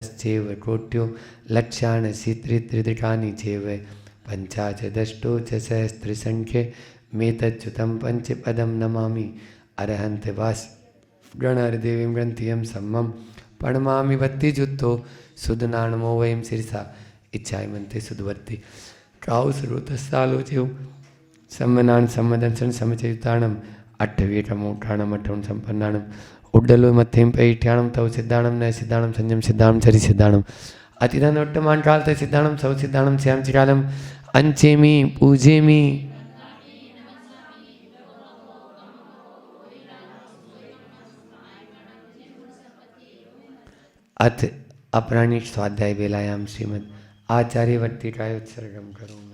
चेव कोट्यो लक्ष्याणि त्रिदृकानि चेव पंचाच दष्टो च सहस्रसंख्ये मेतच्युतं पंचपदं नमामि अरहन्त वास गणहरिदेवीं ग्रन्थियं सम्मं प्रणमामि भक्तिजुक्तो सुदनानमो वयं शिरसा इच्छामन्ते सुदवर्ति काउ सर्वतस्सालोच्यौ सम्मनान् सम्मदंसन समचयुताणम् अट्ठवीकमोठाणम् अठं सम्पन्नाणम् उड्डलो मध्यम पैठ्याणम तव सिद्धाणम न सिद्धाणम संयम सिद्धाणम चरि सिद्धाणम अतिधन वर्तमान काल तक सिद्धाणम सौ सिद्धाणम श्याम चिकालम अंचेमी पूजेमी अथ अपराणिक स्वाध्याय बेलायाम श्रीमद आचार्य वर्तिकाय उत्सर्गम करो मैं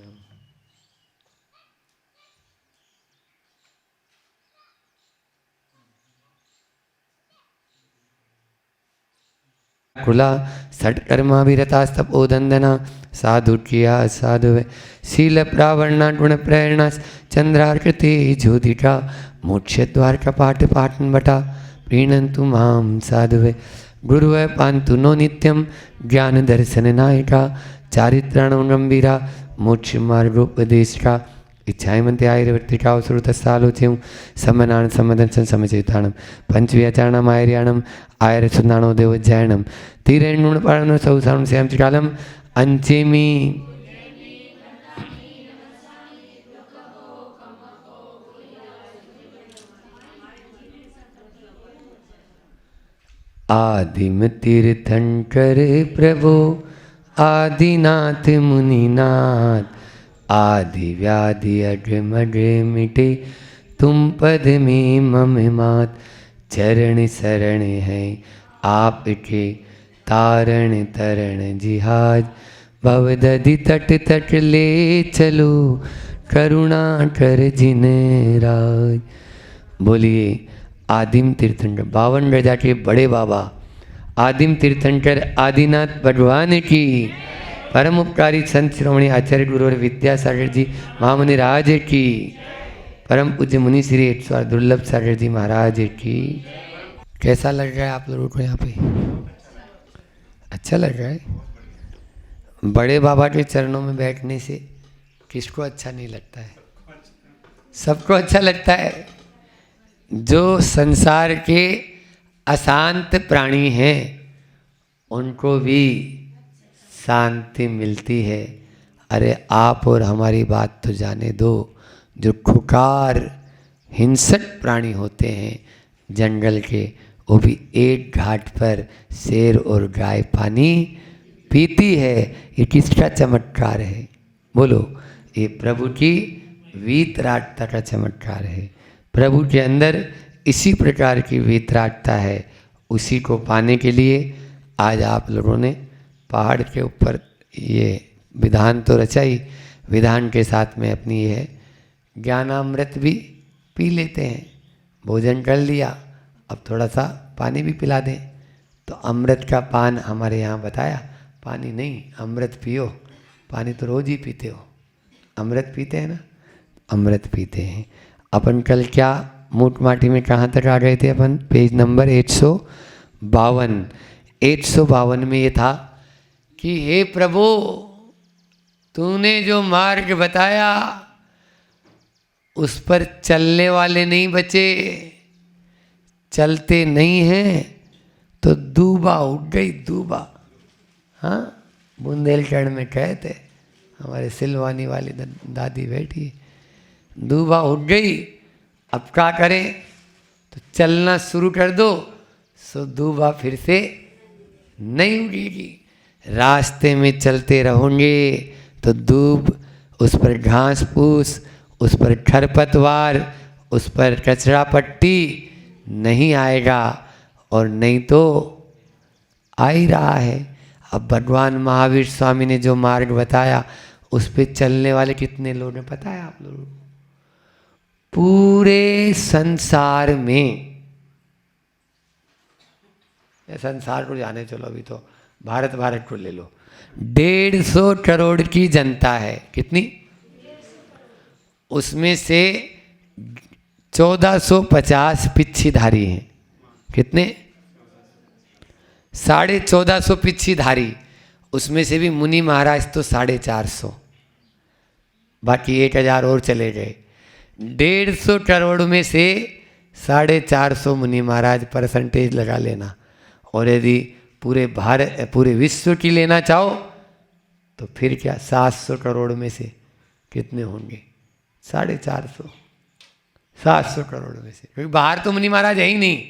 कुला षट्कर्माभिरतास्तपोदंदना साधु किया साधु शील प्रावरणा गुण प्रेरणा चंद्रार्कृति ज्योतिका मोक्ष द्वार कपाट पाटन बटा प्रीणंतु माम साधुवे गुरुवे पांतु नो नित्यम ज्ञान दर्शन नायिका चारित्राण गंभीरा मोक्ष मार्गोपदेशिका इच्छामन्ते आयुर्वर्तिका श्रुतस्सालोच्यं सम्मनान सम्मदंसन समचयुताणं पंचव्याचारणम् आयर्याणम् आयरसुन्नाणो देवोज्जायणं तीरेणुणपाणो सौसाणं श्यामचिकालम् अंचेमि आदिम तीर्थंकर प्रभो आदिनाथ मुनिनाथ आदि व्याधि अग्रमग्र मिटे तुम पद में मम मात चरण शरण है आपके तारण तरण जिहाज भवदधि तट तट ले चलो करुणा कर जिन राज। बोलिए आदिम तीर्थंकर 52 गजा के बड़े बाबा आदिम तीर्थंकर आदिनाथ भगवान की परम उपकारी संत श्रोमणी आचार्य गुरु और विद्यासागर जी महामुनि राज की परम पूज्य मुनि श्री 108 दुर्लभ सागर जी महाराज की। कैसा लग रहा है आप लोगों को यहाँ पे? अच्छा लग रहा है? बड़े बाबा के चरणों में बैठने से किसको अच्छा नहीं लगता है? सबको अच्छा लगता है। जो संसार के अशांत प्राणी हैं उनको भी शांति मिलती है। अरे आप और हमारी बात तो जाने दो, जो खुकार हिंसक प्राणी होते हैं जंगल के, वो भी एक घाट पर शेर और गाय पानी पीती है। ये किसका चमत्कार है? बोलो, ये प्रभु की वीतरागता का चमत्कार है। प्रभु के अंदर इसी प्रकार की वीतरागता है। उसी को पाने के लिए आज आप लोगों ने पहाड़ के ऊपर ये विधान तो रचाई, विधान के साथ में अपनी यह ज्ञानामृत भी पी लेते हैं। भोजन कर लिया, अब थोड़ा सा पानी भी पिला दें। तो अमृत का पान हमारे यहाँ बताया, पानी नहीं अमृत पियो। पानी तो रोज ही पीते हो, अमृत पीते हैं ना? अमृत पीते हैं। अपन कल क्या मूठ माटी में कहाँ तक आ गए थे? अपन पेज नंबर 152। 152 में ये था कि हे प्रभु, तूने जो मार्ग बताया उस पर चलने वाले नहीं बचे, चलते नहीं हैं तो दूबा उठ गई, दूबा। हाँ, बुंदेलखंड में कहते, हमारे सिलवानी वाली दादी बैठी, दूबा उठ गई। अब क्या करें? तो चलना शुरू कर दो, सो दूबा फिर से नहीं उगेगी। रास्ते में चलते रहोगे तो दूब, उस पर घास फूस, उस पर खरपतवार, उस पर कचरा पट्टी नहीं आएगा, और नहीं तो आ ही रहा है। अब भगवान महावीर स्वामी ने जो मार्ग बताया उस पर चलने वाले कितने लोग हैं पता है आप लोगों को? पूरे संसार में, संसार को जाने चलो, अभी तो भारत को ले लो, 150 करोड़ की जनता है। कितनी? उसमें से 1450 पिच्छीधारी हैं। कितने? 1450 पिच्छीधारी, उसमें से भी मुनि महाराज तो 450, बाकी 1000 और चले गए। 150 करोड़ में से 450 मुनि महाराज परसेंटेज लगा लेना। और यदि पूरे विश्व की लेना चाहो तो फिर क्या 700 करोड़ में से कितने होंगे? 450, 700 करोड़ में से, क्योंकि बाहर तो मुनि महाराज है ही नहीं,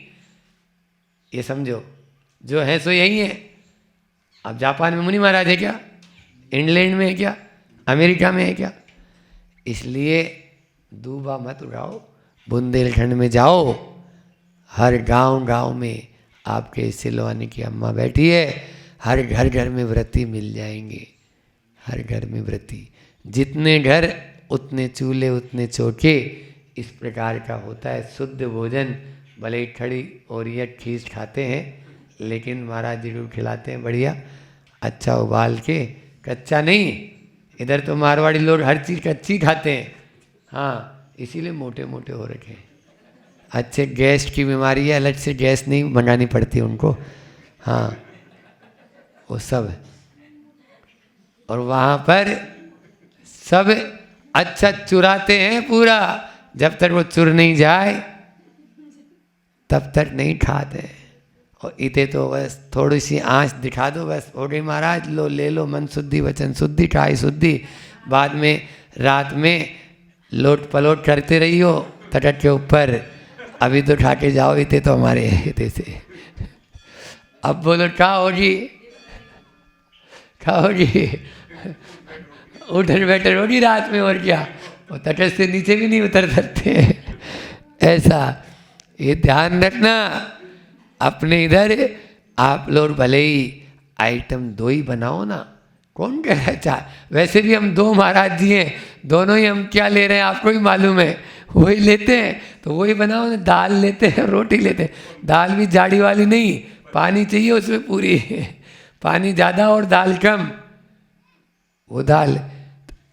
ये समझो, जो है सो यही है। अब जापान में मुनि महाराज है क्या? इंग्लैंड में है क्या? अमेरिका में है क्या? इसलिए दूबा मत उड़ाओ, बुंदेलखंड में जाओ, हर गांव में आपके सिलवानी की अम्मा बैठी है, हर घर में व्रती मिल जाएंगे, हर घर में व्रती। जितने घर उतने चूल्हे उतने चौके, इस प्रकार का होता है शुद्ध भोजन। भले ही खड़ी और ये खींच खाते हैं, लेकिन महाराज जी को खिलाते हैं बढ़िया, अच्छा उबाल के, कच्चा नहीं। इधर तो मारवाड़ी लोग हर चीज़ कच्ची खाते हैं, हाँ, इसीलिए मोटे मोटे हो रखे हैं। अच्छे गैस की बीमारी है, अलग से गैस नहीं मंगानी पड़ती उनको, हाँ, वो सब। और वहाँ पर सब अच्छा चुराते हैं पूरा, जब तक वो चुर नहीं जाए तब तक नहीं खाते। और इते तो बस थोड़ी सी आँच दिखा दो, बस हो गई महाराज, लो ले लो, मन शुद्धि वचन शुद्धि काई शुद्धि। बाद में रात में लोट पलोट करते रही हो तटक के ऊपर, अभी तो खा के जाओ, इते तो हमारे इते से। अब बोलो क्या होगी, क्या होगी? उठन बैठन होगी रात में, और क्या, और तटक से नीचे भी नहीं उतर सकते ऐसा। ये ध्यान रखना। अपने इधर आप लोग भले ही आइटम 2 ही बनाओ ना, कौन कह रहा है चार? वैसे भी हम 2 महाराज जी हैं, दोनों ही हम क्या ले रहे हैं आपको ही मालूम है, वही लेते हैं, तो वही बनाओ ना। दाल लेते हैं, रोटी लेते हैं, दाल भी जाड़ी वाली नहीं, पानी चाहिए उसमें पूरी पानी ज़्यादा और दाल कम, वो दाल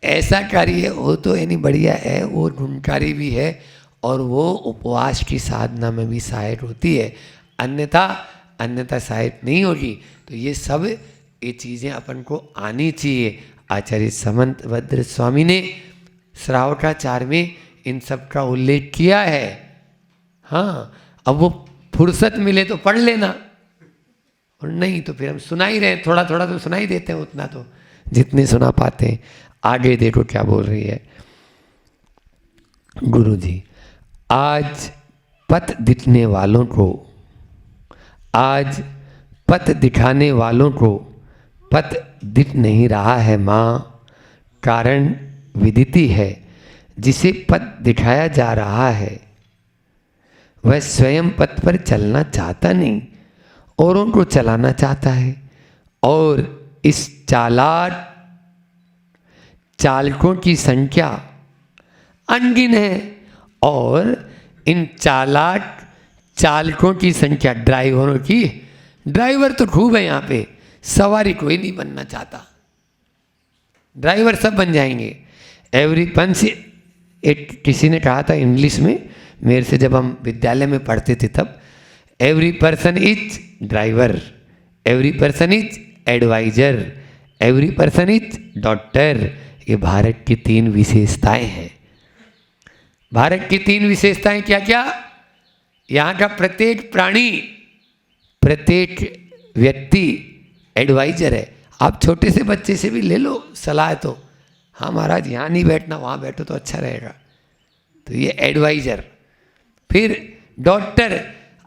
ऐसा करिए। वो तो यानी बढ़िया है, वो गुणकारी भी है, और वो उपवास की साधना में भी सहायक होती है, अन्यथा सहायक नहीं होगी। तो ये सब ये चीज़ें अपन को आनी चाहिए। आचार्य समंतभद्र स्वामी ने श्रावकाचार में इन सब का उल्लेख किया है। हाँ, अब वो फुर्सत मिले तो पढ़ लेना, और नहीं तो फिर हम सुना ही रहे, थोड़ा थोड़ा तो सुना ही देते हैं, उतना तो जितने सुना पाते हैं। आगे देखो क्या बोल रही है गुरु जी। आज पथ दिखने वालों को, आज पथ दिखाने वालों को पथ दिख नहीं रहा है माँ, कारण विदिती है। जिसे पथ दिखाया जा रहा है वह स्वयं पथ पर चलना चाहता नहीं, औरों को चलाना चाहता है। और इस चालकों की संख्या अनगिन है, और इन चालकों की संख्या, ड्राइवरों की, ड्राइवर तो खूब है यहाँ पे, सवारी कोई नहीं बनना चाहता, ड्राइवर सब बन जाएंगे। एवरी पंच, एक किसी ने कहा था इंग्लिश में मेरे से, जब हम विद्यालय में पढ़ते थे तब, every person is driver, every person is adviser, every person is doctor. ये भारत की 3 विशेषताएं हैं। भारत की 3 विशेषताएं क्या क्या? यहाँ का प्रत्येक प्राणी, प्रत्येक व्यक्ति एडवाइजर है। आप छोटे से बच्चे से भी ले लो सलाह, तो हाँ महाराज यहाँ नहीं बैठना, वहाँ बैठो तो अच्छा रहेगा, तो ये एडवाइजर। फिर डॉक्टर,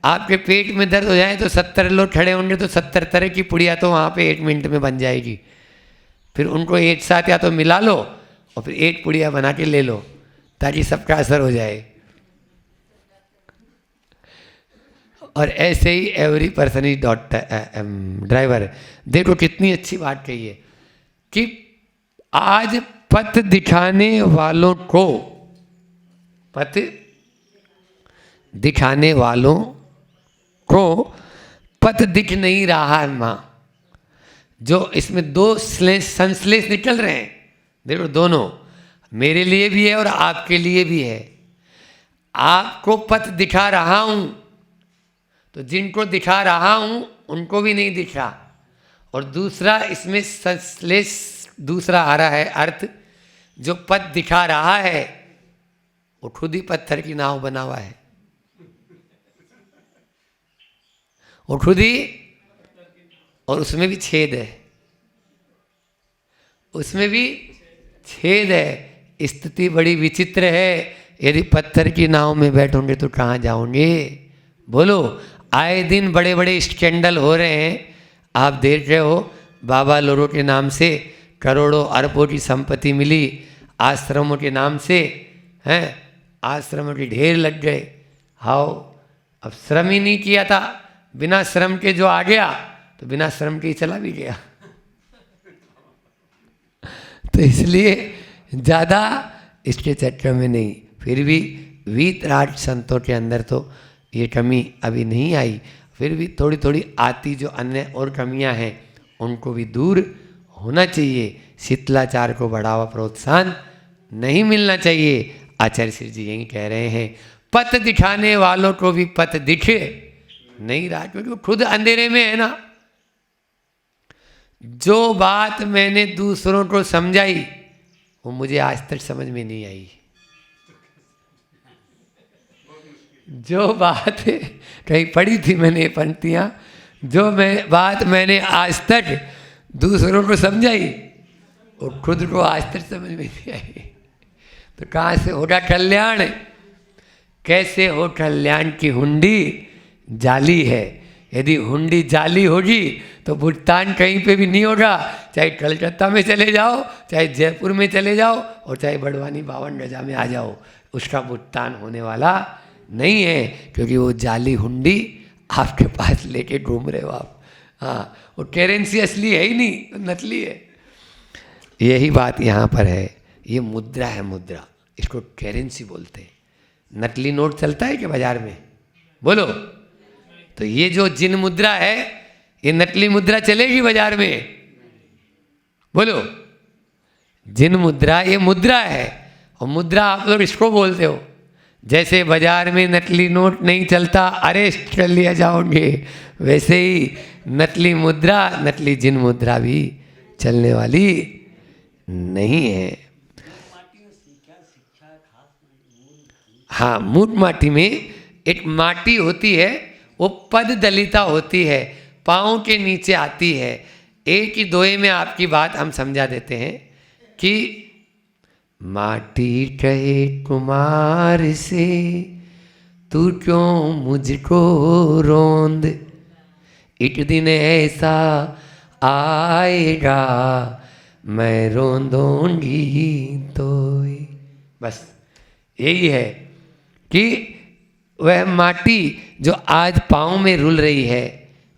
आपके पेट में दर्द हो जाए तो 70 लोग खड़े होंगे, तो 70 तरह की पुड़िया तो वहाँ पे 1 मिनट में बन जाएगी। फिर उनको एक साथ या तो मिला लो और फिर 1 पुड़िया बना के ले लो, ताकि सबका असर हो जाए। और ऐसे ही एवरी पर्सन इज ड्राइवर। देखो कितनी अच्छी बात कही है कि आज पथ दिखाने वालों को, पथ दिखाने वालों को पथ दिख नहीं रहा है माँ। जो इसमें 2 संश्लेष निकल रहे हैं, देखो दोनों मेरे लिए भी है और आपके लिए भी है। आपको पथ दिखा रहा हूं, तो जिनको दिखा रहा हूं उनको भी नहीं दिख रहा। और दूसरा इसमें संश्लेष दूसरा आ रहा है अर्थ, जो पथ दिखा रहा है वो खुद ही पत्थर की नाव बना हुआ है, वो खुद ही, और उसमें भी छेद है, उसमें भी छेद है। स्थिति बड़ी विचित्र है। यदि पत्थर की नाव में बैठोगे तो कहाँ जाओगे? बोलो। आए दिन बड़े बड़े स्कैंडल हो रहे हैं, आप देख रहे हो। बाबा लोरो के नाम से करोड़ों अरबों की संपत्ति मिली, आश्रमों के नाम से हैं, आश्रमों के ढेर लग गए। हाओ, अब श्रम ही नहीं किया था, बिना श्रम के जो आ गया तो बिना श्रम के ही चला भी गया। तो इसलिए ज़्यादा इसके चक्कर में नहीं। फिर भी वीतराग संतों के अंदर तो ये कमी अभी नहीं आई, फिर भी थोड़ी थोड़ी आती जो अन्य और कमियां हैं उनको भी दूर होना चाहिए। शीतलाचार को बढ़ावा प्रोत्साहन नहीं मिलना चाहिए। आचार्य श्री जी यही कह रहे हैं, पथ दिखाने वालों को भी पथ दिखे नहीं रहा, क्योंकि वो खुद अंधेरे में है ना। जो बात मैंने दूसरों को समझाई वो मुझे आज तक समझ में नहीं आई। जो बात कहीं पढ़ी थी मैंने पंक्तियाँ, जो बात मैंने आज तक दूसरों को समझाई वो खुद को आज तक समझ में नहीं आई। तो कहाँ से होगा कल्याण? कैसे हो कल्याण की हुंडी जाली है। यदि हुंडी जाली होगी तो भुगतान कहीं पे भी नहीं होगा। चाहे कलकत्ता में चले जाओ, चाहे जयपुर में चले जाओ, और चाहे बड़वानी 52 गजा में आ जाओ, उसका भुगतान होने वाला नहीं है, क्योंकि वो जाली हुंडी आपके पास लेके घूम रहे हो आप। हाँ, वो करेंसी असली है ही नहीं, नकली है। यही बात यहाँ पर है। ये मुद्रा है, मुद्रा, इसको करेंसी बोलते हैं। नकली नोट चलता है क्या बाजार में? बोलो। तो ये जो जिन मुद्रा है, ये नकली मुद्रा चलेगी बाजार में? बोलो। जिन मुद्रा, ये मुद्रा है। और मुद्रा आप लोग इसको बोलते हो। जैसे बाजार में नकली नोट नहीं चलता, अरेस्ट कर लिया जाओगे, वैसे ही नकली मुद्रा, नकली जिन मुद्रा भी चलने वाली नहीं है। हाँ, मूट माटी में एक माटी होती है, वो पद दलिता होती है, पाँव के नीचे आती है। एक ही दोहे में आपकी बात हम समझा देते हैं कि माटी कहे कुमार से, तू क्यों मुझको रोंद, एक दिन ऐसा आएगा मैं रोंदूंगी तो। बस यही है कि वह माटी जो आज पाँव में रुल रही है,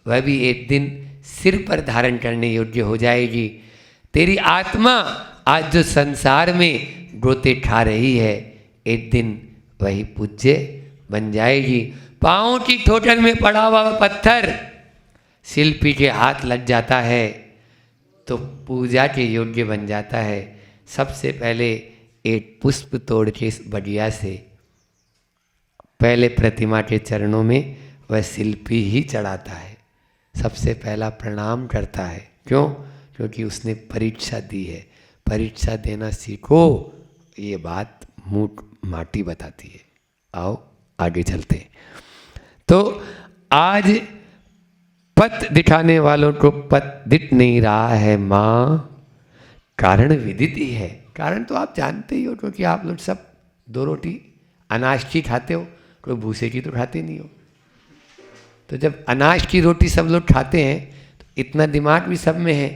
वह भी एक दिन सिर पर धारण करने योग्य हो जाएगी। तेरी आत्मा आज जो संसार में गोते खा रही है, एक दिन वही पूज्य बन जाएगी। पाँव की ठोकर में पड़ा हुआ पत्थर शिल्पी के हाथ लग जाता है तो पूजा के योग्य बन जाता है। सबसे पहले एक पुष्प तोड़ के इस बगिया से पहले प्रतिमा के चरणों में वह शिल्पी ही चढ़ाता है, सबसे पहला प्रणाम करता है। क्यों? क्योंकि उसने परीक्षा दी है। परीक्षा देना सीखो, ये बात मूट माटी बताती है। आओ आगे चलते हैं। तो आज पथ दिखाने वालों को पथ दिख नहीं रहा है माँ, कारण विदित ही है। कारण तो आप जानते ही हो, क्योंकि आप लोग सब 2 रोटी अनाज की खाते हो, कोई भूसे की तो खाते नहीं हो। तो जब अनाज की रोटी सब लोग खाते हैं तो इतना दिमाग भी सब में है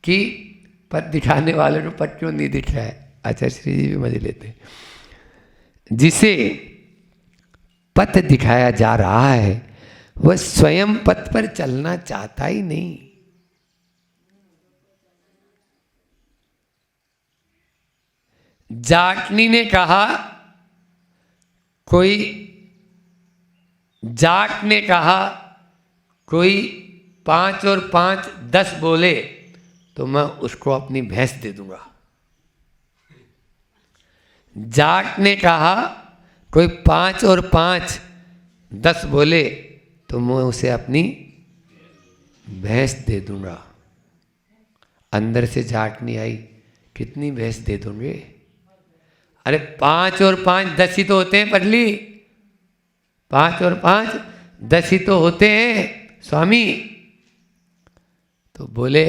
कि पथ दिखाने वालों को पथ क्यों नहीं दिख रहा है। आचार्य श्री जी भी मजे लेते हैं। जिसे पथ दिखाया जा रहा है वह स्वयं पथ पर चलना चाहता ही नहीं। जाटनी ने कहा, जाट ने कहा कोई 5 और 5 10 बोले तो मैं उसको अपनी भैंस दे दूंगा। जाट ने कहा कोई 5 और 5 10 बोले तो मैं उसे अपनी भैंस दे दूंगा। अंदर से जाट नहीं आई, कितनी भैंस दे दूंगे? अरे 5 और 5 10 ही तो होते हैं पगली, 5 और 5 10 ही तो होते हैं स्वामी। तो बोले,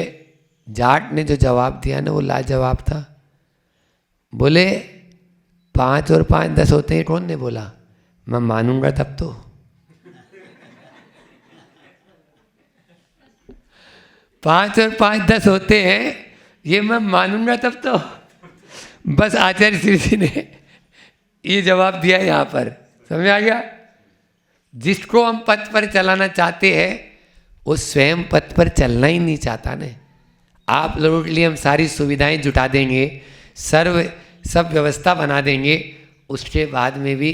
जाट ने जो जवाब दिया ना वो लाजवाब था। बोले 5 और 5 10 होते हैं, कौन ने बोला? मैं मानूंगा तब तो। 5 और 5 10 होते हैं, ये मैं मानूंगा तब तो। बस आचार्य श्री जी ने ये जवाब दिया यहाँ पर, समझ आ गया? जिसको हम पथ पर चलाना चाहते हैं वो स्वयं पथ पर चलना ही नहीं चाहता ना। आप लोगों के लिए हम सारी सुविधाएं जुटा देंगे, सब व्यवस्था बना देंगे, उसके बाद में भी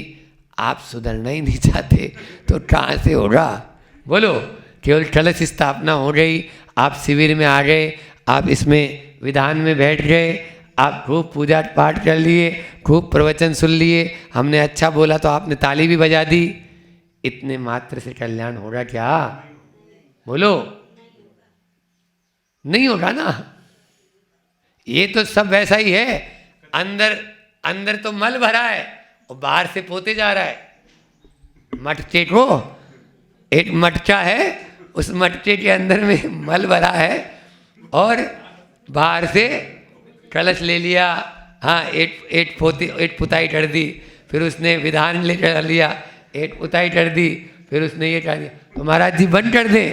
आप सुधरना ही नहीं चाहते तो कहाँ से होगा? बोलो। केवल कलश स्थापना हो गई, आप शिविर में आ गए, आप इसमें विधान में बैठ गए, आप खूब पूजा पाठ कर लिए, खूब प्रवचन सुन लिए, हमने अच्छा बोला तो आपने ताली भी बजा दी, इतने मात्र से कल्याण होगा क्या? बोलो, नहीं होगा ना। ये तो सब वैसा ही है, अंदर तो मल भरा है और बाहर से पोते जा रहा है। मटके को एक मटका है, उस मटके के अंदर में मल भरा है और बाहर से कलश ले लिया, हाँ एक पुताई कर दी, फिर उसने विधान ले कर लिया, एक पुताई कर दी, फिर उसने ये कर दिया। तो महाराज जी बंद कर दे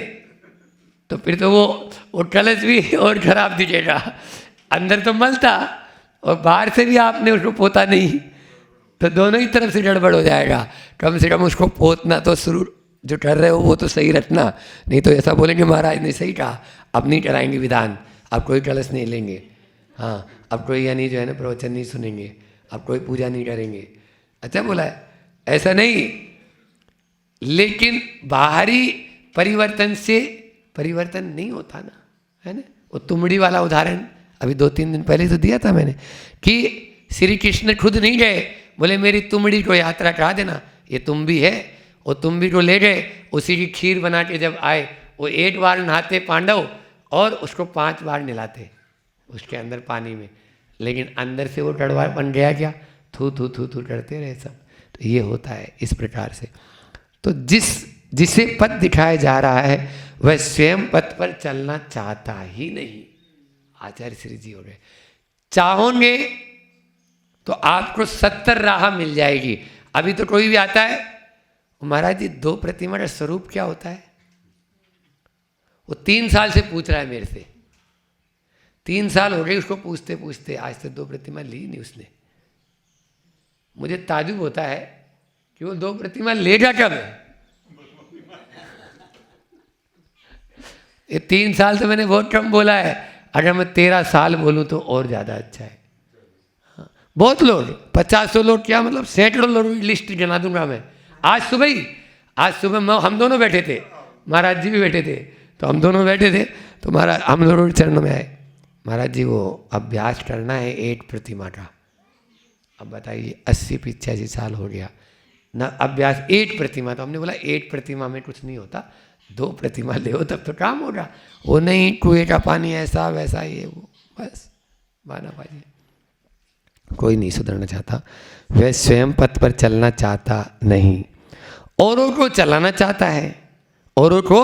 तो फिर तो वो कलश भी और खराब दिखेगा। अंदर तो मल था और बाहर से भी आपने उसको पोता नहीं, तो दोनों ही तरफ से गड़बड़ हो जाएगा। कम से कम उसको पोतना तो शुरू जो कर रहे हो वो तो सही रखना, नहीं तो ऐसा बोलेंगे महाराज ने सही कहा, अब नहीं कराएंगे विधान, अब कोई कलश नहीं लेंगे, हाँ अब कोई यानी जो है ना प्रवचन नहीं सुनेंगे, अब कोई पूजा नहीं करेंगे। अच्छा बोला है, ऐसा नहीं। लेकिन बाहरी परिवर्तन से परिवर्तन नहीं होता ना, है ना। वो तुमड़ी वाला उदाहरण अभी 2-3 दिन पहले तो दिया था मैंने कि श्री कृष्ण खुद नहीं गए, बोले मेरी तुमड़ी को यात्रा करा देना, ये तुम भी है, वो तुमड़ी को ले गए, उसी की खीर बना के जब आए, वो 1 बार नहाते पांडव और उसको 5 बार नहलाते उसके अंदर पानी में, लेकिन अंदर से वो टड़वा बन गया क्या, थू थू थू थू करते रहे सब। तो ये होता है इस प्रकार से। तो जिसे पथ दिखाया जा रहा है वह स्वयं पथ पर चलना चाहता ही नहीं। आचार्य श्री जी हो गए, चाहोगे तो आपको 70 राह मिल जाएगी। अभी तो कोई भी आता है, महाराज जी 2 प्रतिमा का स्वरूप क्या होता है? वो 3 साल से पूछ रहा है मेरे से, 3 साल हो गए उसको पूछते पूछते, आज तक 2 प्रतिमा ली नहीं उसने। मुझे ताजुब होता है कि वो 2 प्रतिमा लेगा कब है। ये 3 साल से मैंने बहुत कम बोला है, अगर मैं 13 साल बोलूं तो और ज़्यादा अच्छा है। हाँ, बहुत लोग 50 लोग क्या मतलब सैकड़ों लोगों की लिस्ट गिना दूंगा मैं। आज सुबह हम दोनों बैठे थे, महाराज जी भी बैठे थे, तो हम दोनों बैठे थे तो महाराज हम लोगों के चरणों में आए, महाराज जी वो अभ्यास करना है 8 प्रतिमा का। अब बताइए 80-85 साल हो गया ना अभ्यास 8 प्रतिमा। तो हमने बोला 8 प्रतिमा में कुछ नहीं होता, 2 प्रतिमा ले तब तो काम होगा। वो नहीं कुएं का पानी ऐसा वैसा ये वो, बस बानाबाजी। कोई नहीं सुधरना चाहता, वह स्वयं पथ पर चलना चाहता नहीं, औरों को चलाना चाहता है। औरों को,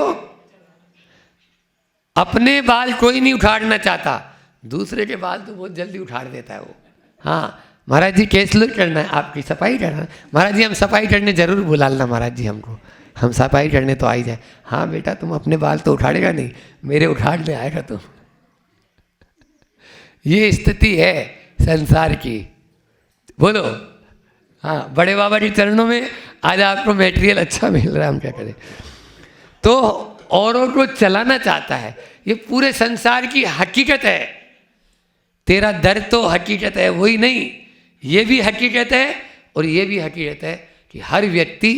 अपने बाल कोई नहीं उखाड़ना चाहता, दूसरे के बाल तो बहुत जल्दी उखाड़ देता है वो। हाँ महाराज जी कैसे लोग करना है, आपकी सफाई करना, महाराज जी हम सफाई करने जरूर बुलाना महाराज जी हमको, हम सफाई करने तो आ ही जाए। हाँ बेटा तुम अपने बाल तो उखाड़ेगा नहीं, मेरे उखाड़ने आएगा तुम। ये स्थिति है संसार की। बोलो हाँ, बड़े बाबा के चरणों में आज आपको मटेरियल अच्छा मिल रहा है, हम क्या करें। तो औरों को चलाना चाहता है, ये पूरे संसार की हकीकत है। तेरा दर तो हकीकत है वही नहीं, ये भी हकीकत है और ये भी हकीकत है कि हर व्यक्ति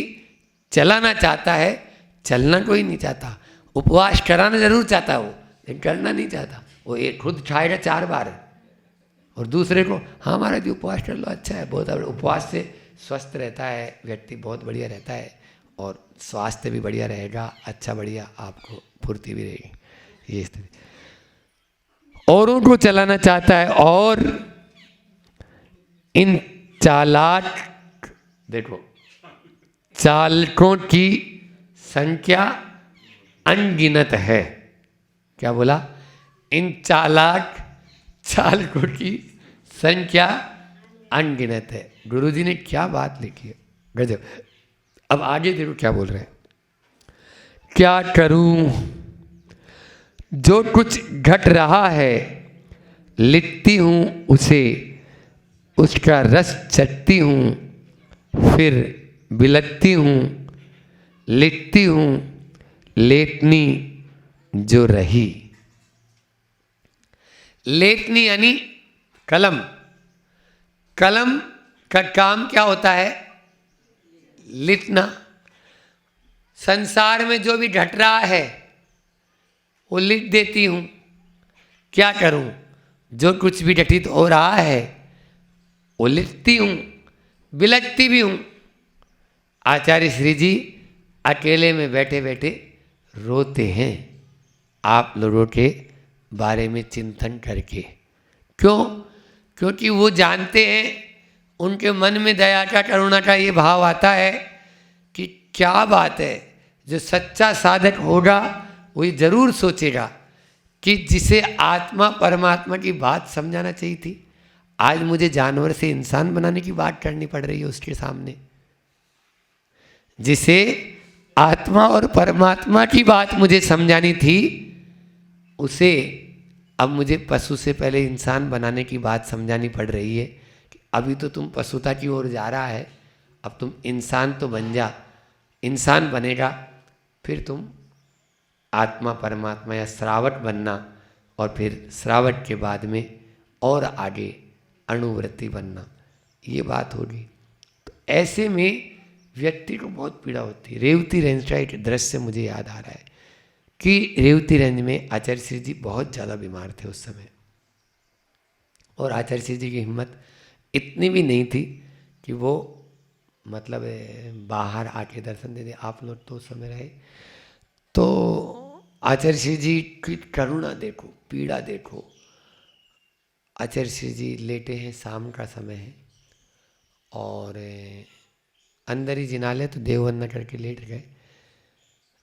चलाना चाहता है, चलना कोई नहीं चाहता। उपवास कराना जरूर चाहता है वो, लेकिन करना नहीं चाहता। वो एक खुद खाएगा 4 बार और दूसरे को हाँ महाराज जी उपवास कर लो, अच्छा है बहुत। उपवास से स्वस्थ रहता है व्यक्ति, बहुत बढ़िया रहता है और स्वास्थ्य भी बढ़िया रहेगा, अच्छा बढ़िया आपको फुर्ती भी रहेगी। ये स्थिति, औरों को चलाना चाहता है और इन चालाक, देखो चालकों की संख्या अनगिनत है। क्या बोला? इन चालकों की संख्या अनगिनत है। गुरुजी ने क्या बात लिखी है, गजब। अब आगे देखो क्या बोल रहे हैं। क्या करूं, जो कुछ घट रहा है लिखती हूं उसे, उसका रस चखती हूं, फिर बिलखती हूं, लिखती हूं लेटनी जो रही। लेखनी यानी कलम। कलम का काम क्या होता है? लिखना। संसार में जो भी घट रहा है वो लिख देती हूं। क्या करूं, जो कुछ भी घटित हो रहा है वो लिखती हूं, बिलखती भी हूं। आचार्य श्री जी अकेले में बैठे बैठे रोते हैं आप लोगों के बारे में चिंतन करके। क्यों? क्योंकि वो जानते हैं, उनके मन में दया का, करुणा का ये भाव आता है कि क्या बात है, जो सच्चा साधक होगा वो ये जरूर सोचेगा कि जिसे आत्मा परमात्मा की बात समझाना चाहिए थी, आज मुझे जानवर से इंसान बनाने की बात करनी पड़ रही है उसके सामने। जिसे आत्मा और परमात्मा की बात मुझे समझानी थी, उसे अब मुझे पशु से पहले इंसान बनाने की बात समझानी पड़ रही है कि अभी तो तुम पशुता की ओर जा रहा है, अब तुम इंसान तो बन जा। इंसान बनेगा फिर तुम आत्मा परमात्मा या श्रावक बनना, और फिर श्रावक के बाद में और आगे अणुव्रति बनना, ये बात होगी। तो ऐसे में व्यक्ति को बहुत पीड़ा होती है। रेवती रेंज का एक दृश्य मुझे याद आ रहा है कि रेवती रेंज में आचार्य श्री जी बहुत ज़्यादा बीमार थे उस समय, और आचार्य श्री जी की हिम्मत इतनी भी नहीं थी कि वो मतलब बाहर आके दर्शन दे दे। आप लोग तो उस समय रहे, तो आचार्य श्री जी की करुणा देखो, पीड़ा देखो। आचार्य श्री जी लेटे हैं, शाम का समय है, और अंदर ही जिनालय, तो देववंदना करके लेट गए।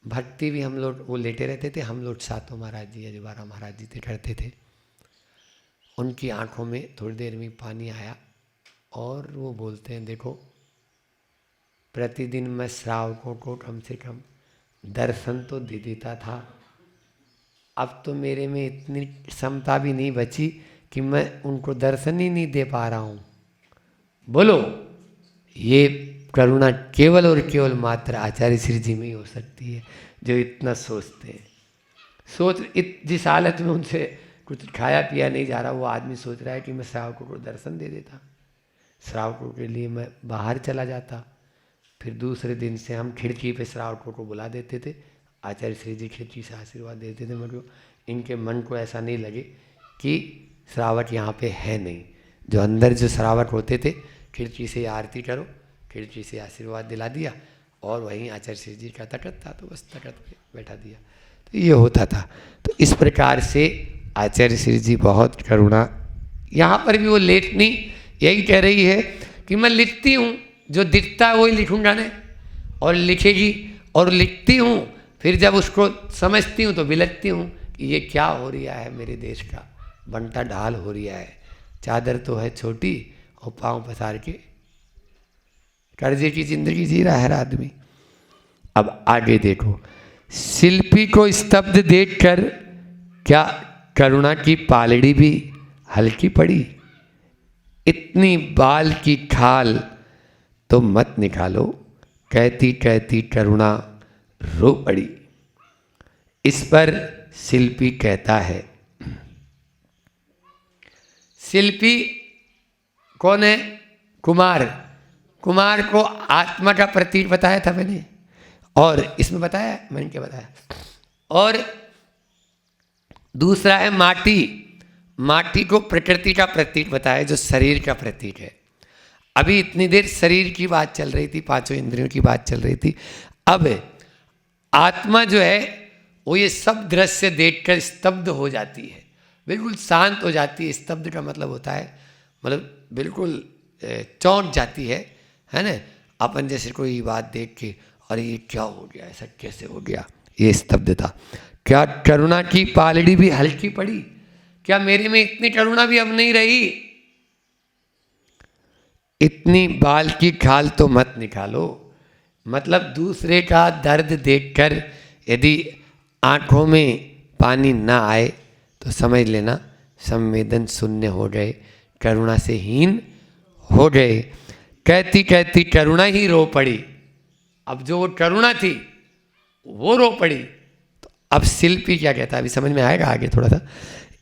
भक्ति भी हम लोग, वो लेटे रहते थे, हम लोग सातों महाराज जी, अजवारा महाराज जी थे, करते थे। उनकी आंखों में थोड़ी देर में पानी आया और वो बोलते हैं, देखो प्रतिदिन मैं श्रावकों को कम से कम दर्शन तो दे देता था, अब तो मेरे में इतनी क्षमता भी नहीं बची कि मैं उनको दर्शन ही नहीं दे पा रहा हूँ। बोलो, ये करुणा केवल और केवल मात्र आचार्य श्री जी में ही हो सकती है, जो इतना सोचते हैं। जिस हालत में उनसे कुछ खाया पिया नहीं जा रहा, वो आदमी सोच रहा है कि मैं श्रावकों को दर्शन दे देता, श्रावकों के लिए मैं बाहर चला जाता। फिर दूसरे दिन से हम खिड़की पे श्रावकों को बुला देते थे, आचार्य श्री जी खिड़की से आशीर्वाद देते थे, मगर इनके मन को ऐसा नहीं लगे कि श्रावक यहाँ पे है नहीं। जो अंदर जो श्रावक होते थे, खिड़की से आरती करो, खिड़की से आशीर्वाद दिला दिया, और वहीं आचार्य श्री जी का तखत था तो बस तखत पे बैठा दिया, तो ये होता था। तो इस प्रकार से आचार्य श्री जी बहुत करुणा। यहाँ पर भी वो लेखनी यही कह रही है कि मैं लिखती हूँ, जो दिखता है वही लिखूंगा ना, और लिखेगी, और लिखती हूँ, फिर जब उसको समझती हूँ तो बिलखती हूँ कि ये क्या हो रहा है, मेरे देश का बनता ढाल हो रहा है। चादर तो है छोटी और पाँव पसार के कर्जे की जिंदगी जी रहा है आदमी। अब आगे देखो, शिल्पी को स्तब्ध देखकर क्या करुणा की पालड़ी भी हल्की पड़ी, इतनी बाल की खाल तो मत निकालो, कहती कहती करुणा रो पड़ी। इस पर शिल्पी कहता है, शिल्पी कौन है? कुमार। कुमार को आत्मा का प्रतीक बताया था मैंने, और इसमें बताया, मैंने क्या बताया। और दूसरा है माटी। माटी को प्रकृति का प्रतीक बताया, जो शरीर का प्रतीक है। अभी इतनी देर शरीर की बात चल रही थी, पांचों इंद्रियों की बात चल रही थी। अब आत्मा जो है वो ये सब दृश्य देखकर स्तब्ध हो जाती है, बिल्कुल शांत हो जाती है। स्तब्ध का मतलब होता है मतलब बिल्कुल चौंक जाती है ना। अपन जैसे कोई बात देख के अरे ये क्या हो गया, ऐसा कैसे हो गया, ये स्तब्धता। क्या करुणा की पालड़ी भी हल्की पड़ी? क्या मेरे में इतनी करुणा भी अब नहीं रही? इतनी बाल की खाल तो मत निकालो। मतलब दूसरे का दर्द देखकर यदि आंखों में पानी ना आए तो समझ लेना संवेदन शून्य हो गए, करुणा से हीन हो गए। कहती कहती करुणा ही रो पड़ी। अब जो वो करुणा थी वो रो पड़ी। तो अब शिल्पी क्या कहता है, अभी समझ में आएगा आगे थोड़ा सा।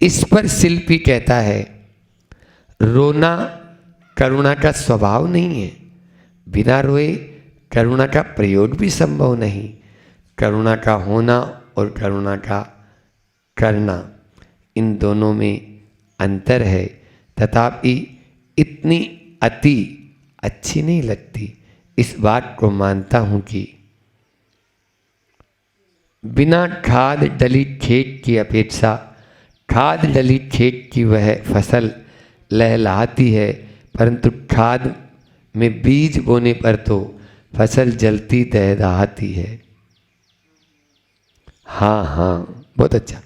इस पर शिल्पी कहता है, रोना करुणा का स्वभाव नहीं है। बिना रोए करुणा का प्रयोग भी संभव नहीं। करुणा का होना और करुणा का करना, इन दोनों में अंतर है। तथापि इतनी अति अच्छी नहीं लगती। इस बात को मानता हूँ कि बिना खाद डली खेत की अपेक्षा खाद डली खेत की वह फसल लहलहाती है, परंतु खाद में बीज बोने पर तो फसल जलती दहदहाती है। हाँ हाँ, बहुत अच्छा।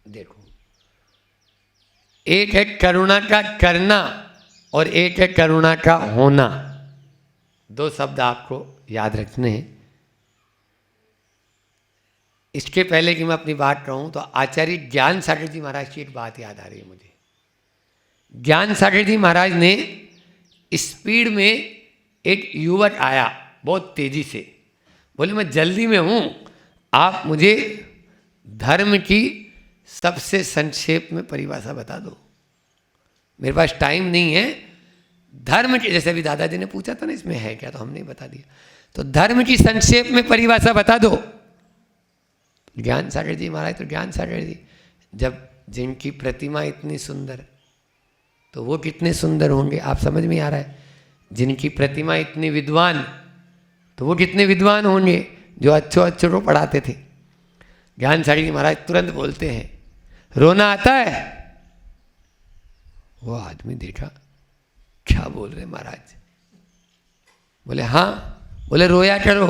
देखो, एक है करुणा का करना और एक है करुणा का होना। दो शब्द आपको याद रखने हैं। इसके पहले कि मैं अपनी बात कहूँ तो आचार्य ज्ञान सागर जी महाराज की एक बात याद आ रही है मुझे। ज्ञान सागर जी महाराज ने स्पीड में एक युवक आया बहुत तेजी से, बोले मैं जल्दी में हूँ, आप मुझे धर्म की सबसे संक्षेप में परिभाषा बता दो, मेरे पास टाइम नहीं है। धर्म के, जैसे अभी दादाजी ने पूछा था ना इसमें है क्या, तो हमने बता दिया। तो धर्म की संक्षेप में परिभाषा बता दो। ज्ञान सागर जी महाराज, तो ज्ञान सागर जी जब जिनकी प्रतिमा इतनी सुंदर तो वो कितने सुंदर होंगे, आप समझ में आ रहा है। जिनकी प्रतिमा इतनी विद्वान तो वो कितने विद्वान होंगे, जो अच्छों को पढ़ाते थे। ज्ञान सागर जी महाराज तुरंत बोलते हैं, रोना आता है? वो आदमी देखा, क्या बोल रहे महाराज? बोले हाँ। बोले रोया करो।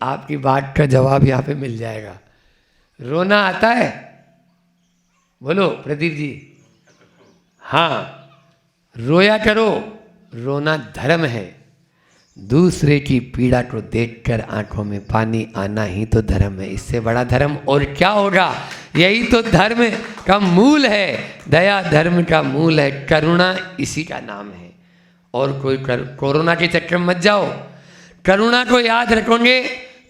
आपकी बात का जवाब यहाँ पे मिल जाएगा। रोना आता है? बोलो प्रदीप जी। हाँ, रोया करो। रोना धर्म है। दूसरे की पीड़ा को देखकर आंखों में पानी आना ही तो धर्म है। इससे बड़ा धर्म और क्या होगा? यही तो धर्म का मूल है। दया धर्म का मूल है, करुणा इसी का नाम है। और कोई कोरोना के चक्कर में मत जाओ। करुणा को याद रखोगे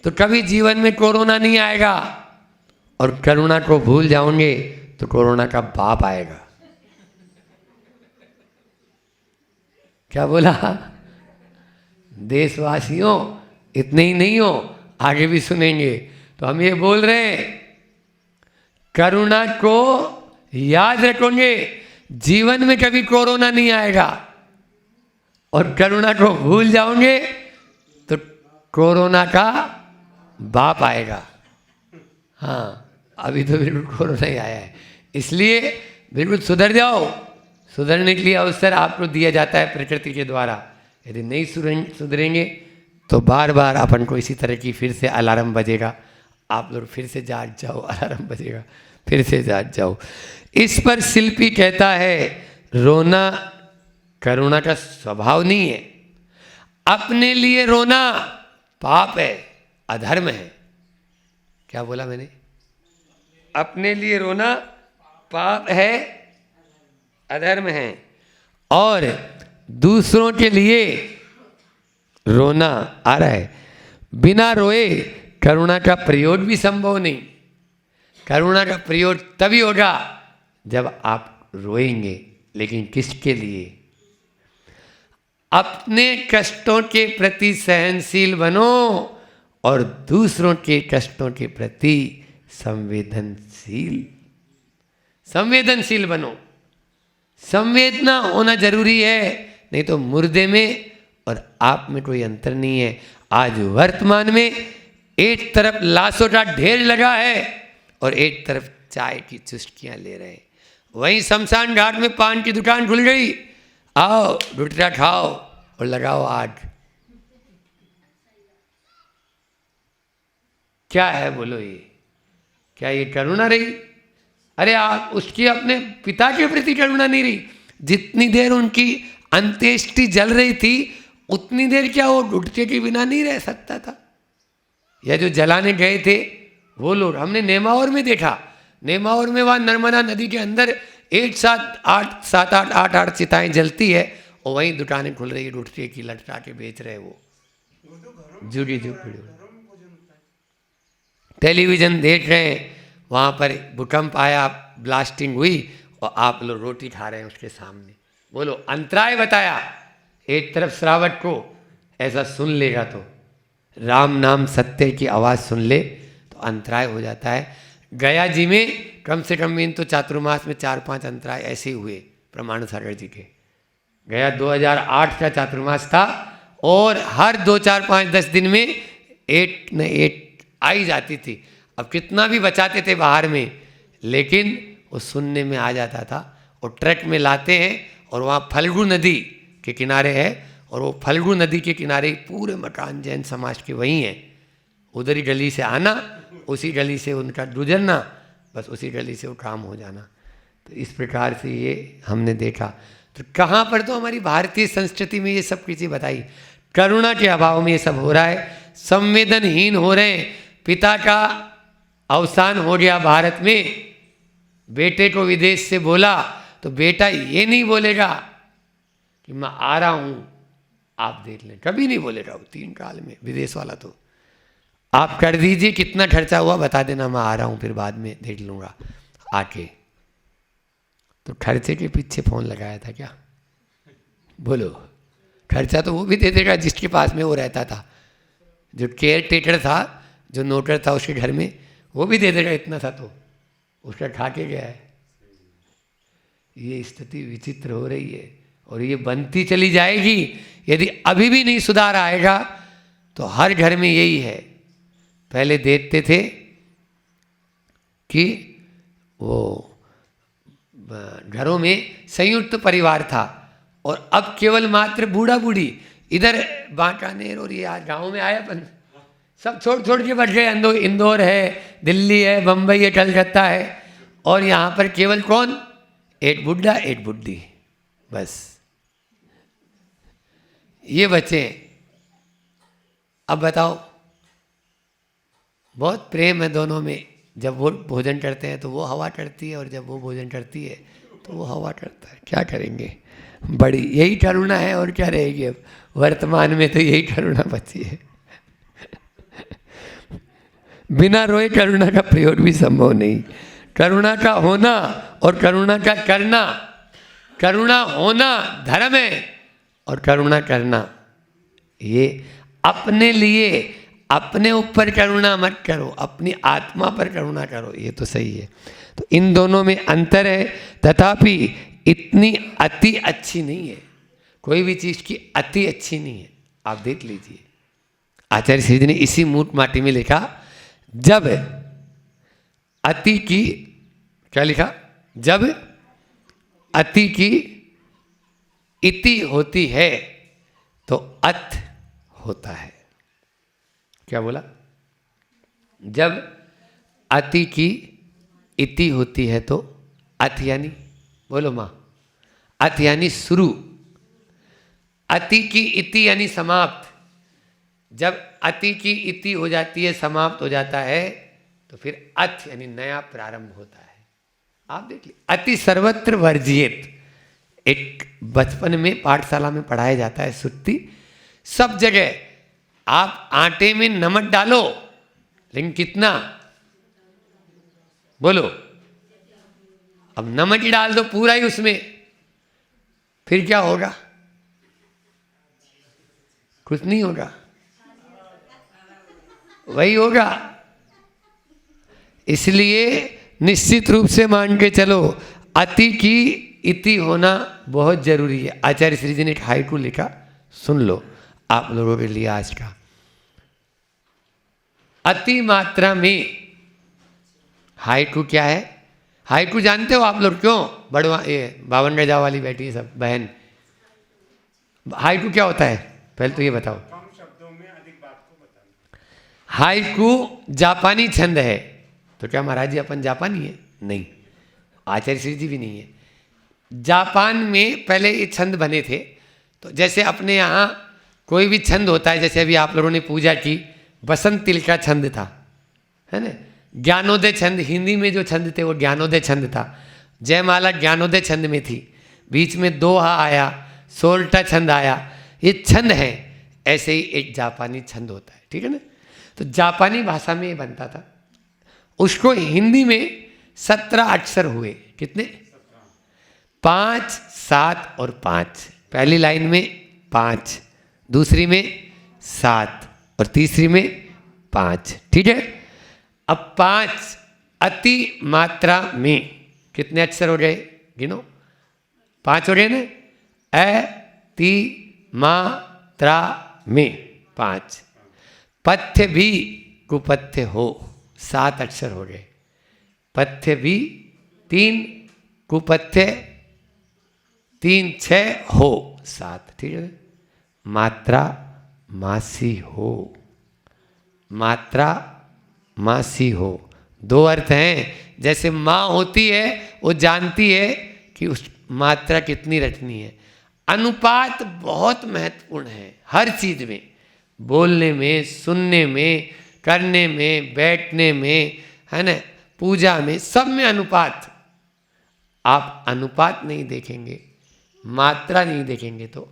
तो कभी जीवन में कोरोना नहीं आएगा, और करुणा को भूल जाओगे तो कोरोना का बाप आएगा। क्या बोला? देशवासियों इतने ही नहीं हो, आगे भी सुनेंगे। तो हम ये बोल रहे हैं, करुणा को याद रखोगे जीवन में कभी कोरोना नहीं आएगा, और करुणा को भूल जाओगे तो कोरोना का बाप आएगा। हाँ, अभी तो बिल्कुल कोरोना ही आया है, इसलिए बिल्कुल सुधर जाओ। सुधरने के लिए अवसर आपको दिया जाता है प्रकृति के द्वारा। यदि नहीं सुधरेंगे तो बार बार अपन को इसी तरह की फिर से अलार्म बजेगा, आप लोग फिर से जाग जाओ, अलार्म बजेगा, फिर से जाग जाओ। इस पर शिल्पी कहता है, रोना करुणा का स्वभाव नहीं है। अपने लिए रोना पाप है, अधर्म है। क्या बोला मैंने? अपने लिए रोना पाप है, अधर्म है। और दूसरों के लिए रोना आ रहा है। बिना रोए करुणा का प्रयोग भी संभव नहीं। करुणा का प्रयोग तभी होगा जब आप रोएंगे, लेकिन किसके लिए? अपने कष्टों के प्रति सहनशील बनो और दूसरों के कष्टों के प्रति संवेदनशील बनो। संवेदना होना जरूरी है, नहीं तो मुर्दे में और आप में कोई अंतर नहीं है। आज वर्तमान में एक तरफ लाशों का ढेर लगा है और एक तरफ चाय की चुस्कियां ले रहे हैं। वहीं शमशान घाट में पान की दुकान खुल गई, आओ गुटखा खाओ और लगाओ आग। क्या है बोलो ये? क्या ये करुणा रही? अरे आप उसकी अपने पिता के प्रति करुणा नहीं रही। जितनी देर उनकी अंत्येष्टि जल रही थी उतनी देर क्या वो गुटके के बिना नहीं रह सकता था? या जो जलाने गए थे वो लोग, हमने नेमावर में देखा, नेमावर में वहाँ नर्मदा नदी के अंदर एक साथ सात आठ चिताएं जलती है और वहीं दुकानें खुल रही है, गुटके की लटका के बेच रहे वो जुड़ी झुपड़ी। टेलीविजन देख रहे हैं, वहाँ पर भूकंप आया, ब्लास्टिंग हुई और आप लोग रोटी खा रहे हैं उसके सामने। बोलो अंतराय बताया। एक तरफ श्रावक को ऐसा सुन लेगा तो राम नाम सत्य की आवाज़ सुन ले तो अंतराय हो जाता है। गया जी में कम से कम इन तो चातुर्मास में 4-5 अंतराय ऐसे हुए प्रमाण सागर जी के। गया 2008 का चातुर्मास था और हर 2, 4, 5, 10 दिन में एक न एक आई जाती थी। अब कितना भी बचाते थे बाहर में, लेकिन वो सुनने में आ जाता था। और ट्रक में लाते हैं और वहाँ फल्गु नदी के किनारे है और वो फल्गु नदी के किनारे पूरे मकान जैन समाज के वहीं हैं। उधर ही गली से आना, उसी गली से उनका गुजरना, बस उसी गली से वो काम हो जाना। तो इस प्रकार से ये हमने देखा। तो कहाँ पर तो हमारी भारतीय संस्कृति में ये सब चीज़ें बताई। करुणा के अभाव में ये सब हो रहा है, संवेदनहीन हो रहे हैं। पिता का अवसान हो गया भारत में, बेटे को विदेश से बोला तो बेटा ये नहीं बोलेगा कि मैं आ रहा हूँ आप देख लें, कभी नहीं बोलेगा वो 3 काल में। विदेश वाला तो आप कर दीजिए, कितना खर्चा हुआ बता देना, मैं आ रहा हूँ फिर बाद में देख लूँगा आके। तो खर्चे के पीछे फ़ोन लगाया था क्या? बोलो, खर्चा तो वो भी दे देगा जिसके पास में वो रहता था। जो केयर टेकर था, जो नौकर था उसके घर में, वो भी दे देगा इतना था तो उसका खा के गया है। ये स्थिति विचित्र हो रही है और ये बनती चली जाएगी। यदि अभी भी नहीं सुधार आएगा तो हर घर में यही है। पहले देखते थे कि वो घरों में संयुक्त परिवार था और अब केवल मात्र बूढ़ा बूढ़ी, इधर बांकानेर और ये आज गाँव में आया अपन, सब छोड़ के बढ़ गए। इंदौर है, दिल्ली है, बम्बई है, कलकत्ता है, और यहाँ पर केवल कौन? एक बुढ़ा एक बुढ़ी, बस ये बच्चे। अब बताओ, बहुत प्रेम है दोनों में। जब वो भोजन करते हैं तो वो हवा करती है और जब वो भोजन करती है तो वो हवा करता है। क्या करेंगे? बड़ी यही करुणा है और क्या रहेगी अब वर्तमान में? तो यही करुणा बची है। बिना रोए करुणा का प्रयोग भी संभव नहीं। करुणा का होना और करुणा का करना, करुणा होना धर्म है और करुणा करना ये अपने लिए, अपने ऊपर करुणा मत करो, अपनी आत्मा पर करुणा करो, ये तो सही है। तो इन दोनों में अंतर है, तथापि इतनी अति अच्छी नहीं है। कोई भी चीज़ की अति अच्छी नहीं है। आप देख लीजिए, आचार्य श्री जी ने इसी मूठ माटी में लिखा, जब अति की, क्या लिखा? जब अति की इति होती है तो अत होता है। क्या बोला? जब अति की इति होती है तो अत यानी, बोलो माँ, अत यानी शुरू, अति की इति यानी समाप्त। जब अति की इति हो जाती है, समाप्त हो जाता है, तो फिर अथ यानी नया प्रारंभ होता है। आप देखिए, अति सर्वत्र वर्जियेत, एक बचपन में पाठशाला में पढ़ाया जाता है सुत्ती, सब जगह आप आटे में नमक डालो, लेकिन कितना? बोलो, अब नमक ही डाल दो पूरा ही उसमें, फिर क्या होगा? कुछ नहीं होगा, वही होगा। इसलिए निश्चित रूप से मान के चलो, अति की इति होना बहुत जरूरी है। आचार्य श्री जी ने एक हाइकू लिखा, सुन लो आप लोगों के लिए आज का। अति मात्रा में। हाइकू क्या है? हाइकू जानते हो आप लोग? क्यों बड़वा ये 52 गजा वाली बैठी है सब बहन, हाइकू क्या होता है पहले तो ये बताओ। कम शब्दों में अधिक बात को बताना। हाइकू जापानी छंद है। तो क्या महाराज जी अपन जापानी है? नहीं, आचार्य श्री जी भी नहीं है। जापान में पहले ये छंद बने थे। तो जैसे अपने यहाँ कोई भी छंद होता है, जैसे अभी आप लोगों ने पूजा की, बसंत तिल का छंद था, है ना। ज्ञानोदय छंद, हिंदी में जो छंद थे वो ज्ञानोदय छंद था। जयमाला ज्ञानोदय छंद में थी, बीच में दोहा आया, सोल्टा छंद आया, ये छंद है। ऐसे ही एक जापानी छंद होता है, ठीक है ना। तो जापानी भाषा में ये बनता था, उसको हिंदी में 17 अक्षर हुए। कितने? 5, 7 और 5। पहली लाइन में 5, दूसरी में 7 और तीसरी में 5, ठीक है। अब 5 अति मात्रा में कितने अक्षर हो गए? गिनो, 5 हो गए ना। अति मात्रा में 5। पथ्य भी कुपथ्य हो, 7 अक्षर हो गए। पथ्य भी 3, कुपथ्य 3, 6 हो 7, ठीक है। मात्रा मासी हो, मात्रा मासी हो, 2 अर्थ हैं। जैसे माँ होती है वो जानती है कि उस मात्रा कितनी रखनी है। अनुपात बहुत महत्वपूर्ण है हर चीज में, बोलने में, सुनने में, करने में, बैठने में, है ना, पूजा में, सब में अनुपात। आप अनुपात नहीं देखेंगे, मात्रा नहीं देखेंगे तो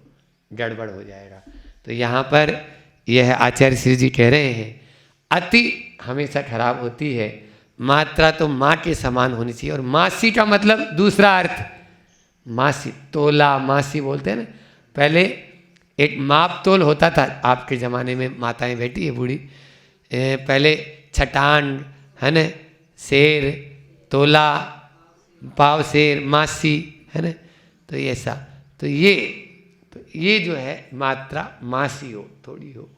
गड़बड़ हो जाएगा। तो यहाँ पर यह आचार्य श्री जी कह रहे हैं, अति हमेशा खराब होती है, मात्रा तो माँ के समान होनी चाहिए। और मासी का मतलब दूसरा अर्थ, मासी तोला, मासी बोलते हैं ना। पहले एक माप तोल होता था, आपके ज़माने में माताएं बैठी है बूढ़ी, पहले छटान, है ना, शेर, तोला, पाव शेर, मासी, है ना। तो ये ऐसा, तो ये जो है मात्रा मासी हो, थोड़ी हो,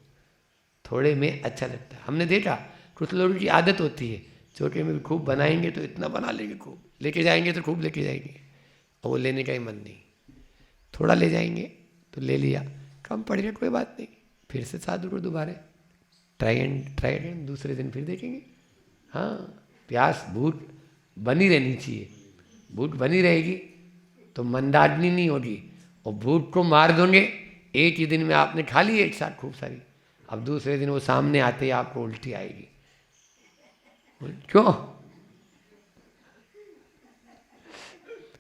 थोड़े में अच्छा लगता है। हमने देखा कुछ लोगों की आदत होती है, छोटे में भी खूब बनाएंगे तो इतना बना लेंगे, खूब लेके जाएंगे तो खूब लेके जाएंगे, और वो लेने का ही मन नहीं। थोड़ा ले जाएंगे तो ले लिया, कम पड़ गया कोई बात नहीं, फिर से 7 रुपये दोबारा ट्राई एंड दूसरे दिन फिर देखेंगे। हाँ, प्यास भूख बनी रहनी चाहिए। भूख बनी रहेगी तो मंदाग्नि नहीं होगी, और भूख को मार दोगे, एक ही दिन में आपने खा ली एक साथ खूब सारी, अब दूसरे दिन वो सामने आते ही आपको उल्टी आएगी। क्यों?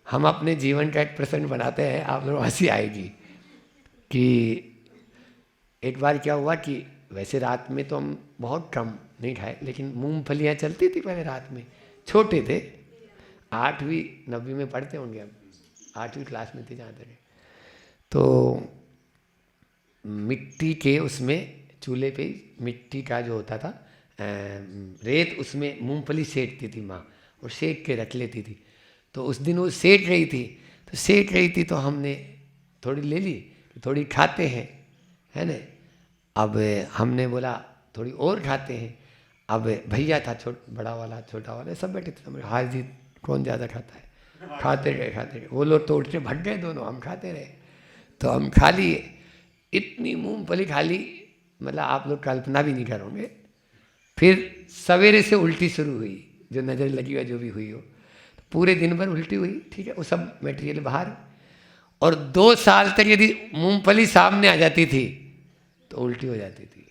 हम अपने जीवन का एक प्रसंग बनाते हैं, आप लोग हंसी आएगी कि एक बार क्या हुआ कि वैसे रात में तो हम बहुत कम नहीं खाए, लेकिन मूंगफलियाँ चलती थी पहले रात में, छोटे थे, 8वीं 9वीं में पढ़ते होंगे, अब 8वीं क्लास में थे जहाँ तक। तो मिट्टी के उसमें चूल्हे पे मिट्टी का जो होता था रेत, उसमें मूंगफली सेकती थी माँ, और सेक के रख लेती थी। तो उस दिन वो सेक रही थी तो हमने थोड़ी ले ली, थोड़ी खाते हैं, है ना। अब हमने बोला थोड़ी और खाते हैं। अब भैया था, बड़ा वाला छोटा वाला सब बैठे थे, हमने हार जीत कौन ज़्यादा खाता है, खाते रहे। वो लोग तो उठ के भग गए दोनों, हम खाते रहे। तो हम खा लिए, इतनी मूंगफली खा ली, मतलब आप लोग कल्पना भी नहीं करोगे। फिर सवेरे से उल्टी शुरू हुई, जो नज़र लगी हुई जो भी हुई हो, तो पूरे दिन भर उल्टी हुई, ठीक है, वो सब मटेरियल बाहर। और 2 साल तक यदि मूंगफली सामने आ जाती थी तो उल्टी हो जाती थी।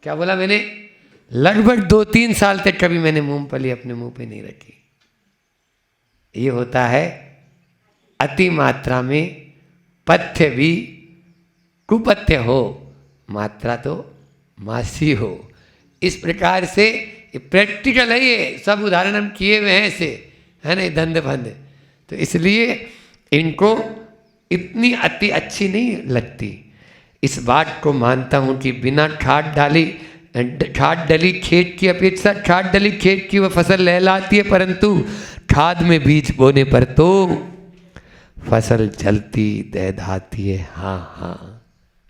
क्या बोला मैंने? लगभग 2-3 साल तक कभी मैंने मूंगफली अपने मुंह पे नहीं रखी। ये होता है अति मात्रा में, पथ्य भी कुपथ्य हो, मात्रा तो मासी हो। इस प्रकार से ये प्रैक्टिकल है, ये सब उदाहरण हम किए हुए हैं ऐसे, है ना, धंध फंद। तो इसलिए इनको इतनी अति अच्छी नहीं लगती। इस बात को मानता हूँ कि बिना खाद डली खेत की अपेक्षा खाद डली खेत की वह फसल लहलाती है, परंतु खाद में बीज बोने पर तो फसल जलती दहदाती है। हाँ हाँ,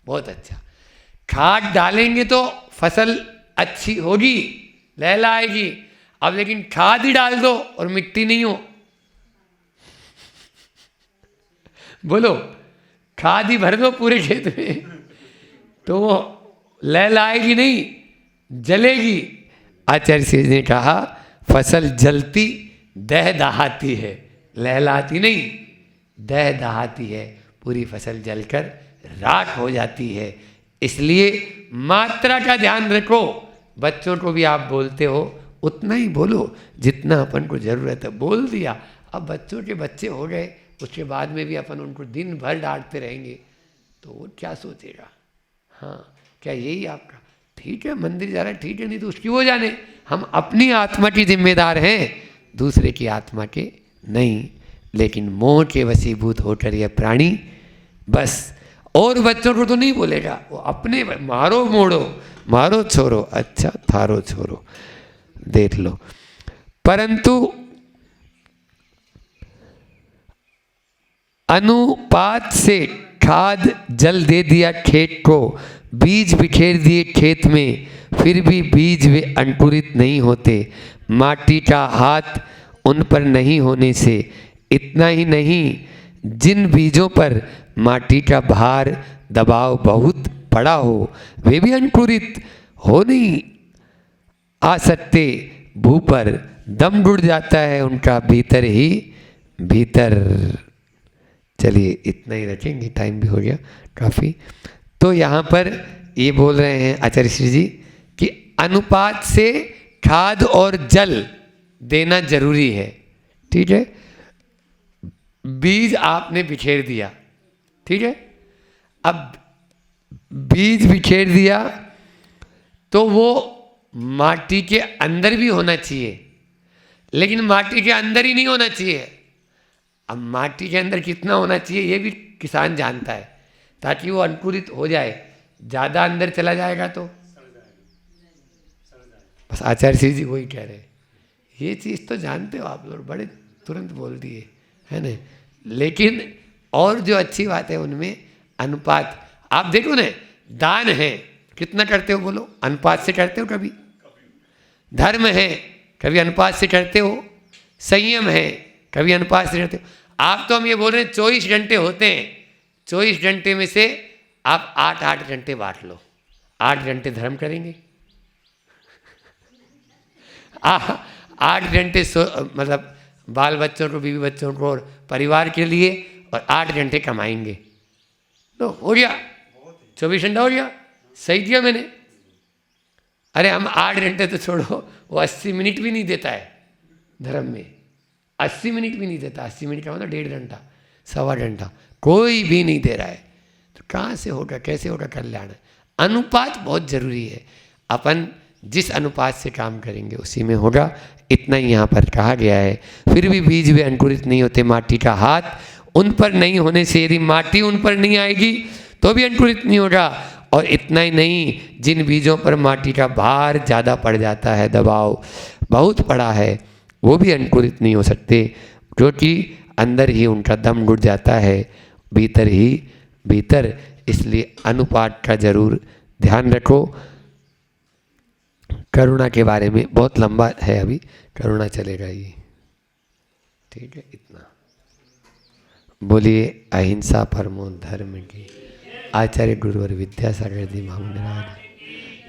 बहुत अच्छा। खाद डालेंगे तो फसल अच्छी होगी, लहलाएगी। अब लेकिन खाद ही डाल दो और मिट्टी नहीं हो, बोलो, खाद ही भर दो पूरे खेत में, तो वो लहलाएगी नहीं, जलेगी। आचार्य श्री जी ने कहा फसल जलती दह दहाती है, लहलाती नहीं, दह दहाती है, पूरी फसल जलकर राख हो जाती है। इसलिए मात्रा का ध्यान रखो। बच्चों को भी आप बोलते हो उतना ही बोलो जितना अपन को जरूरत है, बोल दिया। अब बच्चों के बच्चे हो गए, उसके बाद में भी अपन उनको दिन भर डांटते रहेंगे तो वो क्या सोचेगा? हाँ, क्या यही आपका? ठीक है, मंदिर जा रहा है, ठीक है, नहीं तो उसकी वो जाने। हम अपनी आत्मा की जिम्मेदार हैं, दूसरे की आत्मा के नहीं। लेकिन मोह के वशीभूत होकर यह प्राणी बस, और बच्चों को तो नहीं बोलेगा, वो अपने मारो मोड़ो, मारो छोड़ो, अच्छा थारो छोड़ो, देख लो। परंतु अनुपात से खाद जल दे दिया खेत को, बीज बिखेर दिए खेत में, फिर भी बीज वे अंकुरित नहीं होते। माटी का हाथ उन पर नहीं होने से, इतना ही नहीं, जिन बीजों पर माटी का भार दबाव बहुत पड़ा हो वे भी अंकुरित हो नहीं आ सकते। भू पर दम घुट जाता है उनका भीतर ही भीतर। चलिए इतना ही रखेंगे, टाइम भी हो गया काफ़ी। तो यहाँ पर ये बोल रहे हैं आचार्य श्री जी कि अनुपात से खाद और जल देना जरूरी है। ठीक है, बीज आपने बिखेर दिया, ठीक है, अब बीज बिखेर दिया तो वो माटी के अंदर भी होना चाहिए, लेकिन माटी के अंदर ही नहीं होना चाहिए। अब माटी के अंदर कितना होना चाहिए ये भी किसान जानता है, ताकि वो अंकुरित हो जाए। ज़्यादा अंदर चला जाएगा तो बस आचार्य श्री जी वही कह रहे हैं। ये चीज़ तो जानते हो आप लोग, बड़े तुरंत बोल दिए, है ना। लेकिन और जो अच्छी बात है उनमें अनुपात, आप देखो ना, दान है कितना करते हो, बोलो, अनुपात से करते हो कभी? धर्म है कभी अनुपात से करते हो? संयम है कभी अनुपात से करते हो? आप तो हम ये बोल रहे हैं 24 घंटे होते हैं, 24 घंटे में से आप 8-8 घंटे बांट लो। 8 घंटे धर्म करेंगे, 8 घंटे मतलब बाल बच्चों को, बीवी बच्चों को और परिवार के लिए, और 8 घंटे कमाएंगे। तो हो गया 24 घंटा हो गया, सही किया मैंने। अरे हम 8 घंटे तो छोड़ो, वो 80 मिनट भी नहीं देता है धर्म में, 80 मिनट भी नहीं देता। 80 मिनट का मतलब 1.5 घंटा, 1.25 घंटा, कोई भी नहीं दे रहा है। तो कहाँ से होगा, कैसे होगा कल्याण? अनुपात बहुत जरूरी है। अपन जिस अनुपात से काम करेंगे उसी में होगा, इतना ही यहाँ पर कहा गया है। फिर भी बीज वे अंकुरित नहीं होते, माटी का हाथ उन पर नहीं होने से, यदि माटी उन पर नहीं आएगी तो भी अंकुरित नहीं होगा। और इतना ही नहीं, जिन बीजों पर माटी का भार ज़्यादा पड़ जाता है, दबाव बहुत पड़ा है, वो भी अंकुरित नहीं हो सकते, क्योंकि अंदर ही उनका दम घुट जाता है, भीतर ही भीतर। इसलिए अनुपात का जरूर ध्यान रखो। करुणा के बारे में बहुत लंबा है, अभी करुणा चलेगा ये, ठीक है, इतना। बोलिए अहिंसा परमो धर्म की। आचार्य गुरुवर विद्यासागर जी महामुनि।